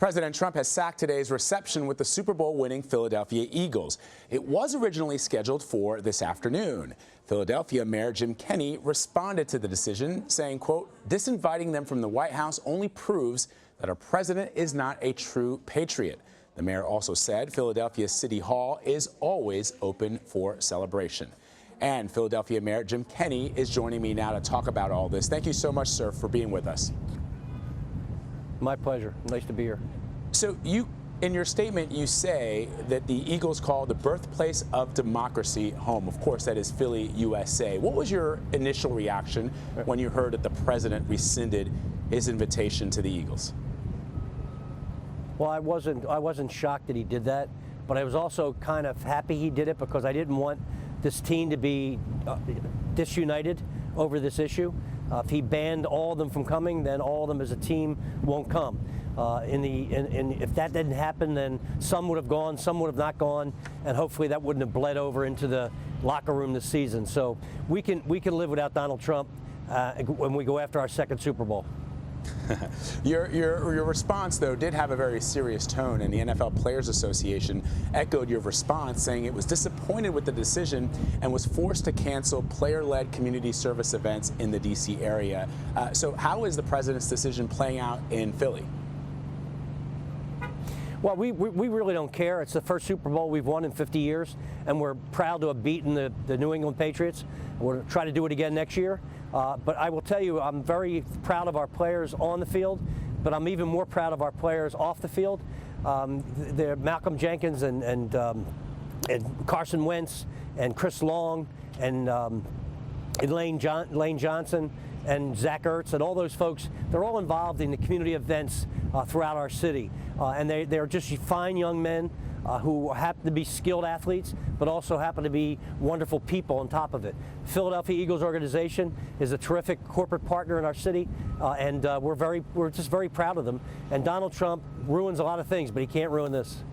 President Trump has sacked today's reception with the Super Bowl winning Philadelphia Eagles. It was originally scheduled for this afternoon. Philadelphia Mayor Jim Kenney responded to the decision, saying, quote, "Disinviting them from the White House only proves that our president is not a true patriot." The mayor also said Philadelphia City Hall is always open for celebration. And Philadelphia Mayor Jim Kenney is joining me now to talk about all this. Thank you so much, sir, for being with us. My pleasure. Nice to be here. So in your statement, you say that the Eagles call the birthplace of democracy home. Of course, that is Philly, USA. What was your initial reaction when you heard that the president rescinded his invitation to the Eagles? Well, I wasn't shocked that he did that, but I was also kind of happy he did it because I didn't want this team to be disunited over this issue. If he banned all of them from coming, then all of them as a team won't come. If that didn't happen, then some would have gone, some would have not gone, and hopefully that wouldn't have bled over into the locker room this season. So we can live without Donald Trump when we go after our second Super Bowl. Your response, though, did have a very serious tone, and the NFL Players Association echoed your response, saying it was disappointed with the decision and was forced to cancel player-led community service events in the D.C. area. So how is the president's decision playing out in Philly? Well, we really don't care. It's the first Super Bowl we've won in 50 years, and we're proud to have beaten the New England Patriots. We'll try to do it again next year. But I will tell you, I'm very proud of our players on the field, but I'm even more proud of our players off the field. They're Malcolm Jenkins and Carson Wentz and Chris Long and Lane Johnson and Zach Ertz and all those folks. They're all involved in the community events throughout our city. And they're just fine young men who happen to be skilled athletes, but also happen to be wonderful people on top of it. Philadelphia Eagles organization is a terrific corporate partner in our city, and we're just very proud of them. And Donald Trump ruins a lot of things, but he can't ruin this.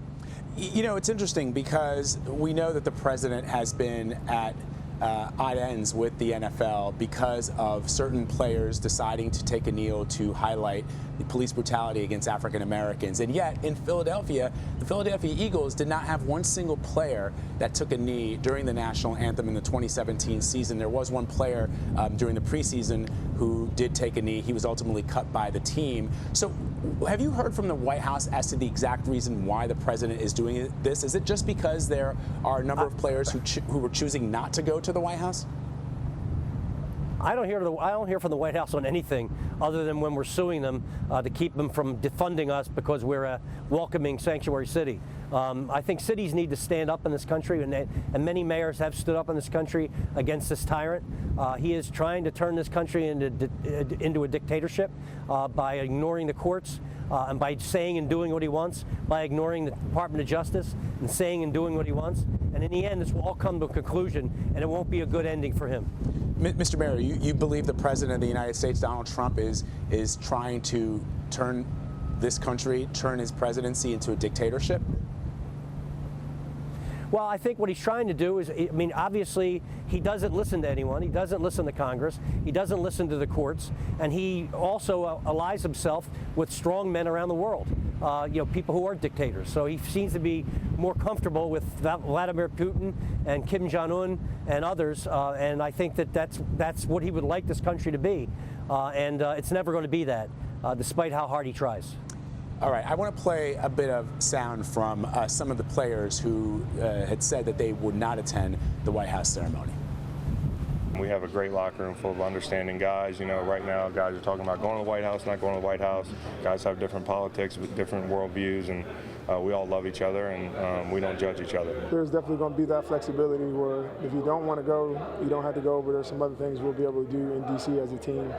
You know, it's interesting because we know that the president has been at odd ends with the NFL because of certain players deciding to take a kneel to highlight the police brutality against African Americans. And yet, in Philadelphia, the Philadelphia Eagles did not have one single player that took a knee during the national anthem in the 2017 season. There was one player during the preseason who did take a knee. He was ultimately cut by the team. So have you heard from the White House as to the exact reason why the president is doing this? Is it just because there are a number of players who were choosing not to go to the White House? I don't hear from the White House on anything other than when we're suing them to keep them from defunding us because we're a welcoming sanctuary city. I think cities need to stand up in this country, and many mayors have stood up in this country against this tyrant. He is trying to turn this country into a dictatorship by ignoring the courts and by saying and doing what he wants, by ignoring the Department of Justice and saying and doing what he wants. And in the end, this will all come to a conclusion, and it won't be a good ending for him. Mr. Mayor, you believe the President of the United States, Donald Trump, is trying to turn this country, turn his presidency into a dictatorship? Well, I think what he's trying to do is, I mean, obviously, he doesn't listen to anyone. He doesn't listen to Congress. He doesn't listen to the courts. And he also allies himself with strong men around the world, people who are dictators. So he seems to be more comfortable with Vladimir Putin and Kim Jong-un and others. And I think that's what he would like this country to be. And it's never going to be that, despite how hard he tries. All right, I want to play a bit of sound from some of the players who had said that they would not attend the White House ceremony. We have a great locker room full of understanding guys. You know, right now guys are talking about going to the White House, not going to the White House. Guys have different politics with different worldviews, and we all love each other, and we don't judge each other. There's definitely going to be that flexibility where if you don't want to go, you don't have to go, but there's some other things we'll be able to do in D.C. as a team.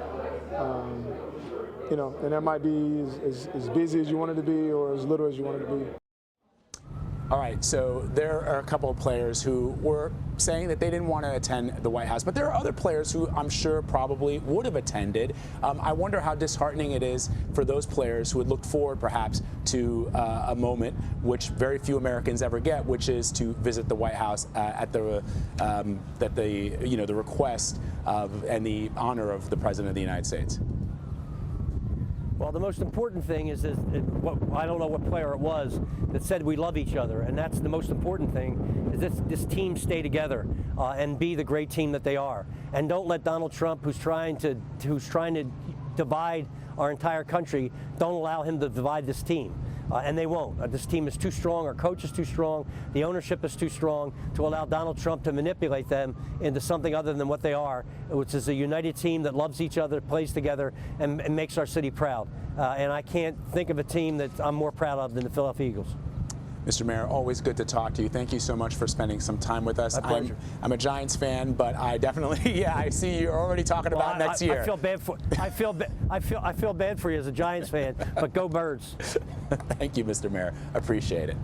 And that might be as busy as you want it to be or as little as you want it to be. All right, so there are a couple of players who were saying that they didn't want to attend the White House, but there are other players who I'm sure probably would have attended. I wonder how disheartening it is for those players who had looked forward perhaps to a moment which very few Americans ever get, which is to visit the White House at the request of and the honor of the President of the United States. Well, the most important thing is I don't know what player it was that said we love each other, and that's the most important thing, is this team stay together and be the great team that they are. And don't let Donald Trump, who's trying to divide our entire country, don't allow him to divide this team. And they won't. This team is too strong, our coach is too strong, the ownership is too strong to allow Donald Trump to manipulate them into something other than what they are, which is a united team that loves each other, plays together, and makes our city proud. And I can't think of a team that I'm more proud of than the Philadelphia Eagles. Mr. Mayor, always good to talk to you. Thank you so much for spending some time with us. My pleasure. I'm a Giants fan, but I definitely, yeah, I see you're already talking about next year. I feel bad for you as a Giants fan, but go Birds. Thank you, Mr. Mayor. Appreciate it.